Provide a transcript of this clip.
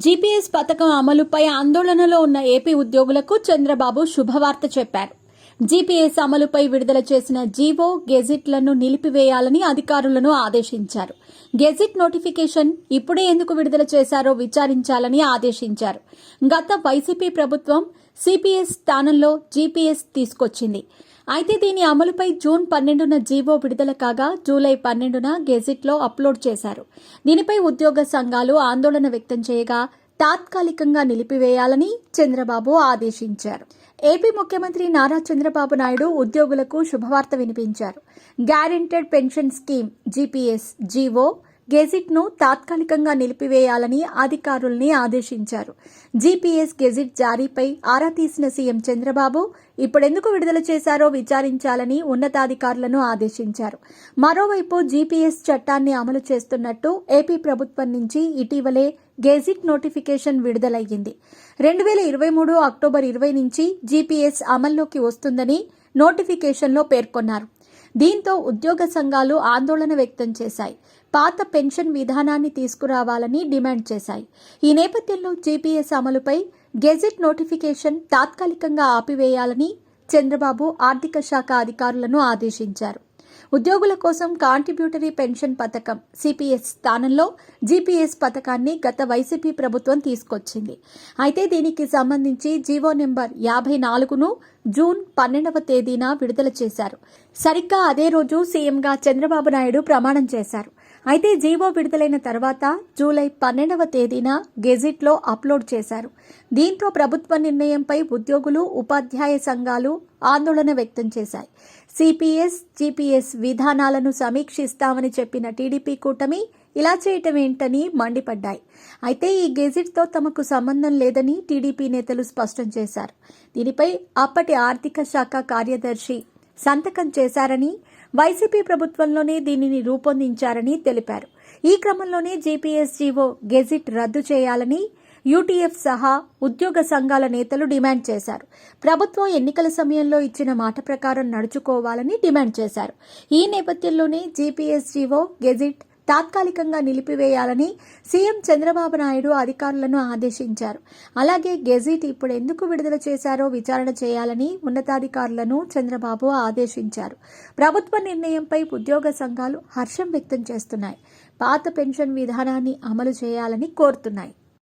GPS పథకం అమలుపై ఆందోళనలో ఉన్న ఏపీ ఉద్యోగులకు చంద్రబాబు శుభవార్త చెప్పారు. జీపీఎస్ అమలుపై విడుదల చేసిన జీవో, గెజిట్లను నిలిపివేయాలని అధికారులను ఆదేశించారు. గెజిట్ నోటిఫికేషన్ ఇప్పుడే ఎందుకు విడుదల చేశారో విచారించాలని ఆదేశించారు. గత వైసీపీ ప్రభుత్వం సిపిఎస్ స్థానంలో జీపీఎస్ తీసుకొచ్చింది. అయితే దీని అమలుపై జూన్ 12న జీవో విడుదల కాగా జూలై 12న గెజిట్లో అప్లోడ్ చేశారు. దీనిపై ఉద్యోగ సంఘాలు ఆందోళన వ్యక్తం చేయగా తాత్కాలికంగా నిలిపివేయాలని చంద్రబాబు ఆదేశించారు. ఏపీ ముఖ్యమంత్రి నారా చంద్రబాబు నాయుడు ఉద్యోగులకు శుభవార్త వినిపించారు. Guaranteed pension scheme GPS GO, గెజిట్ను తాత్కాలికంగా నిలిపివేయాలని అధికారుల్ని ఆదేశించారు. జీపీఎస్ గెజిట్ జారీపై ఆరా తీసిన సీఎం చంద్రబాబు ఇప్పుడెందుకు విడుదల చేశారో విచారించాలని ఉన్నతాధికారులను ఆదేశించారు. మరోవైపు జీపీఎస్ చట్టాన్ని అమలు చేస్తున్నట్టు ఏపీ ప్రభుత్వం నుంచి ఇటీవలే గెజిట్ నోటిఫికేషన్ విడుదలయ్యింది. 2023 అక్టోబర్ 20 నుంచి జీపీఎస్ అమల్లోకి వస్తుందని నోటిఫికేషన్లో పేర్కొన్నారు. దీంతో ఉద్యోగ సంఘాలు ఆందోళన వ్యక్తం చేశాయి. పాత పెన్షన్ విధానాన్ని తీసుకురావాలని డిమాండ్ చేశాయి. ఈ నేపథ్యంలో జీపీఎస్ అమలుపై గెజిట్ నోటిఫికేషన్ తాత్కాలికంగా ఆపివేయాలని చంద్రబాబు ఆర్థిక శాఖ అధికారులను ఆదేశించారు. ఉద్యోగుల కోసం కాంట్రిబ్యూటరీ పెన్షన్ పథకం సిపిఎస్ స్థానంలో జీపీఎస్ పథకాన్ని గత వైసీపీ ప్రభుత్వం తీసుకొచ్చింది. అయితే దీనికి సంబంధించి జీవో నెంబర్ 54ను జూన్ 12వ తేదీన విడుదల చేశారు. సరిగ్గా అదే రోజు సీఎంగా చంద్రబాబు నాయుడు ప్రమాణం చేశారు. అయితే జీవో విడుదలైన తర్వాత జూలై 12వ తేదీన గెజిట్లో అప్లోడ్ చేశారు. దీంతో ప్రభుత్వ నిర్ణయంపై ఉద్యోగులు, ఉపాధ్యాయ సంఘాలు ఆందోళన వ్యక్తం చేశాయి. సిపిఎస్, జీపీఎస్ విధానాలను సమీక్షిస్తామని చెప్పిన టీడీపీ కూటమి ఇలా చేయటమేంటని మండిపడ్డాయి. అయితే ఈ గెజిట్తో తమకు సంబంధం లేదని టీడీపీ నేతలు స్పష్టం చేశారు. దీనిపై అప్పటి ఆర్థిక శాఖ కార్యదర్శి సంతకం చేశారని, వైసీపీ ప్రభుత్వంలోనే దీనిని రూపొందించారని తెలిపారు. ఈ క్రమంలోనే జీపీఎస్ జీవో, గెజిట్ రద్దు చేయాలని యూటీఎఫ్ సహా ఉద్యోగ సంఘాల నేతలు డిమాండ్ చేశారు. ప్రభుత్వం ఎన్నికల సమయంలో ఇచ్చిన మాట ప్రకారం నడుచుకోవాలని డిమాండ్ చేశారు. ఈ నేపథ్యంలోనే జీపీఎస్ జీవో, గెజిట్ తాత్కాలికంగా నిలిపివేయాలని సీఎం చంద్రబాబు నాయుడు అధికారులను ఆదేశించారు. అలాగే గెజిట్ ఇప్పుడు ఎందుకు విడుదల చేశారో విచారణ చేయాలని ఉన్నతాధికారులను చంద్రబాబు ఆదేశించారు. ప్రభుత్వ నిర్ణయంపై ఉద్యోగ సంఘాలు హర్షం వ్యక్తం చేస్తున్నాయి. పాత పెన్షన్ విధానాన్ని అమలు చేయాలని కోరుతున్నాయి.